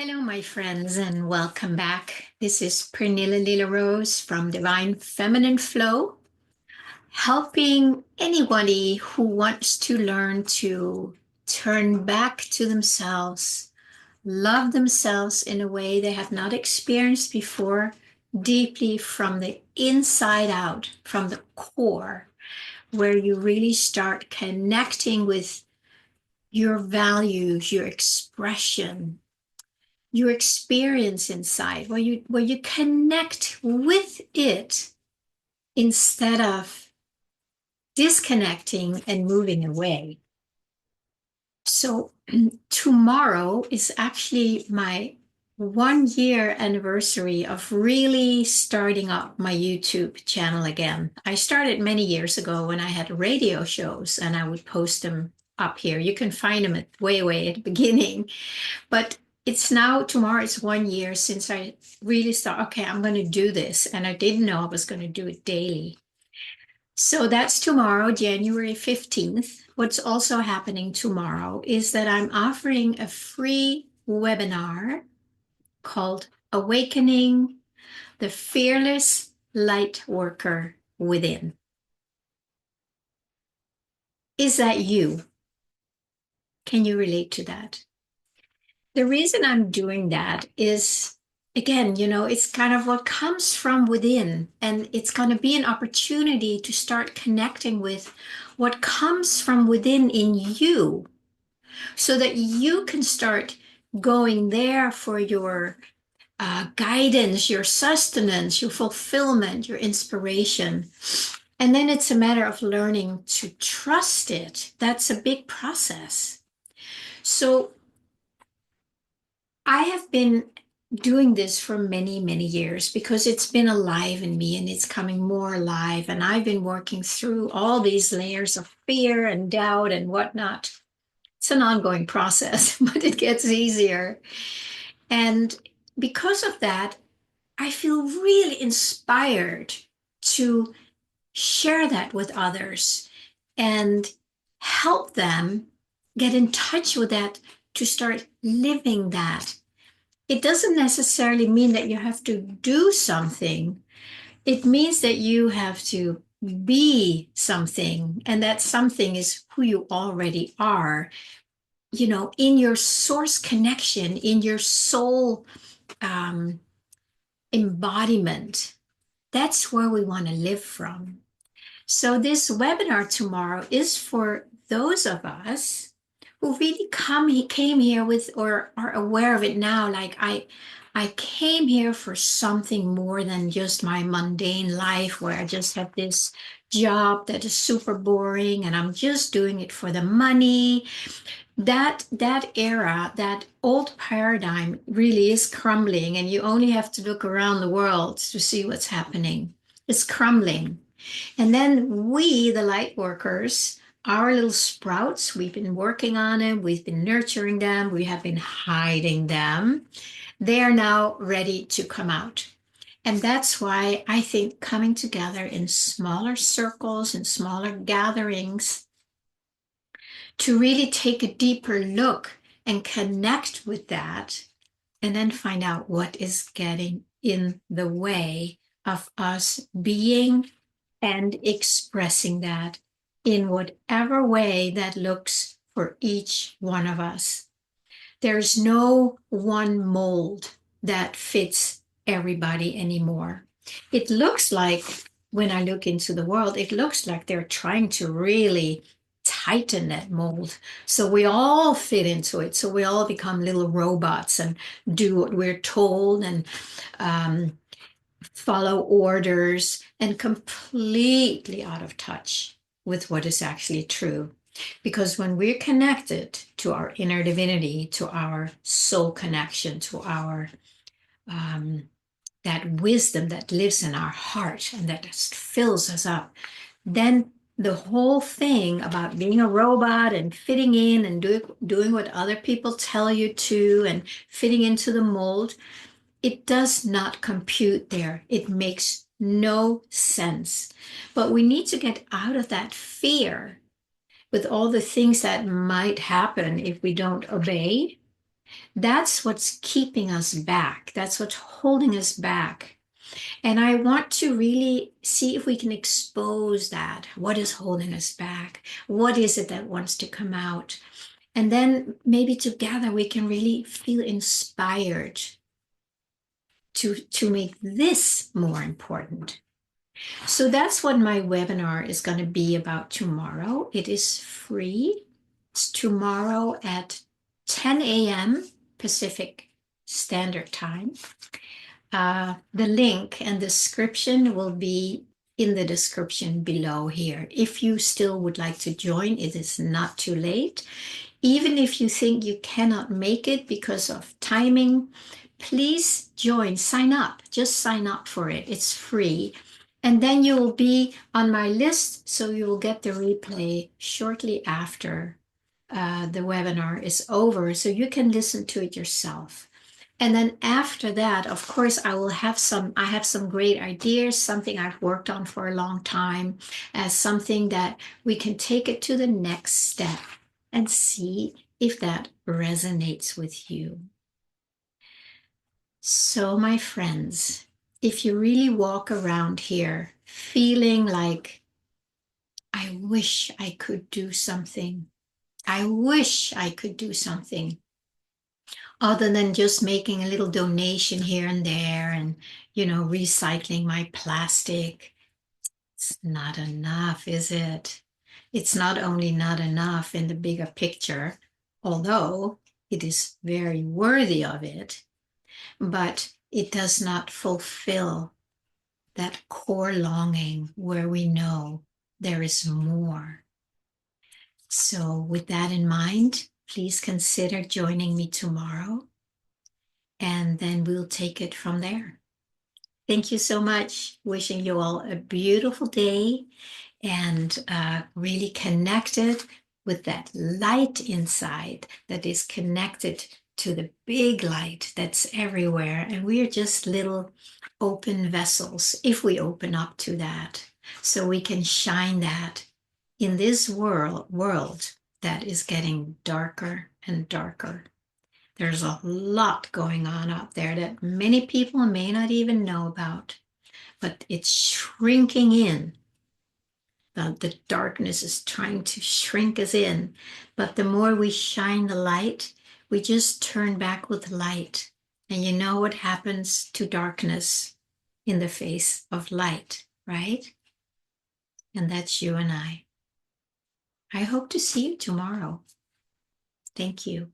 Hello, my friends, and welcome back. This is Pernilla Lila Rose from Divine Feminine Flow, helping anybody who wants to learn to turn back to themselves, love themselves in a way they have not experienced before, deeply from the inside out, from the core, where you really start connecting with your values, your expression, your experience inside, where you connect with it instead of disconnecting and moving away. So tomorrow is actually my 1 year anniversary of really starting up my YouTube channel again. I started many years ago when I had radio shows and I would post them up here. You can find them at way at the beginning. But it's now, tomorrow, it's 1 year since I really thought, okay, I'm going to do this. And I didn't know I was going to do it daily. So that's tomorrow, January 15th. What's also happening tomorrow is that I'm offering a free webinar called Awakening the Fearless Lightworker Within. Is that you? Can you relate to that? The reason I'm doing that is, again, it's kind of what comes from within, and it's going to be an opportunity to start connecting with what comes from within in you so that you can start going there for your guidance, your sustenance, your fulfillment, your inspiration. And then it's a matter of learning to trust it. That's a big process. So I have been doing this for many years because it's been alive in me and it's coming more alive. And I've been working through all these layers of fear and doubt and whatnot. It's an ongoing process, but it gets easier. And because of that, I feel really inspired to share that with others and help them get in touch with that, to start living that. It doesn't necessarily mean that you have to do something. It means that you have to be something, and that something is who you already are, in your source connection, in your soul um, embodiment. That's where we want to live from. So this webinar tomorrow is for those of us who really came here with, or are aware of it now, like I came here for something more than just my mundane life where I just have this job that is super boring and I'm just doing it for the money. That era, that old paradigm really is crumbling, and you only have to look around the world to see what's happening. It's crumbling. And then we, the light workers, our little sprouts, we've been working on them, we've been nurturing them, we have been hiding them. They are now ready to come out. And that's why I think coming together in smaller circles and smaller gatherings to really take a deeper look and connect with that, and then find out what is getting in the way of us being and expressing that in whatever way that looks for each one of us. There's no one mold that fits everybody anymore. It looks like, when I look into the world, it looks like they're trying to really tighten that mold so we all fit into it, so we all become little robots and do what we're told and follow orders, and completely out of touch with what is actually true. Because when we're connected to our inner divinity, to our soul connection, to our that wisdom that lives in our heart and that just fills us up, then the whole thing about being a robot and fitting in and doing what other people tell you to and fitting into the mold, it does not compute there. It makes no sense. But we need to get out of that fear with all the things that might happen if we don't obey. That's what's keeping us back. That's what's holding us back. And I want to really see if we can expose that. What is holding us back? What is it that wants to come out? And then maybe together we can really feel inspired to make this more important. So that's what my webinar is going to be about tomorrow. It is free. It's tomorrow at 10 a.m. Pacific Standard Time. The link and description will be in the description below here. If you still would like to join, it is not too late. Even if you think you cannot make it because of timing, please join, sign up, just sign up for it. It's free. And then you will be on my list, so you will get the replay shortly after the webinar is over, so you can listen to it yourself. And then after that, of course, I have some great ideas, something I've worked on for a long time, as something that we can take it to the next step and see if that resonates with you. So, my friends, if you really walk around here feeling like, I wish I could do something, I wish I could do something, other than just making a little donation here and there and, recycling my plastic. It's not enough, is it? It's not only not enough in the bigger picture, although it is very worthy of it, but it does not fulfill that core longing where we know there is more. So with that in mind, please consider joining me tomorrow, and then we'll take it from there. Thank you so much. Wishing you all a beautiful day and really connected with that light inside that is connected to the big light that's everywhere. And we are just little open vessels if we open up to that, so we can shine that in this world that is getting darker and darker. There's a lot going on out there that many people may not even know about, but it's shrinking in. The darkness is trying to shrink us in, but the more we shine the light, we just turn back with light. And you know what happens to darkness in the face of light, right? And that's you and I. I hope to see you tomorrow. Thank you.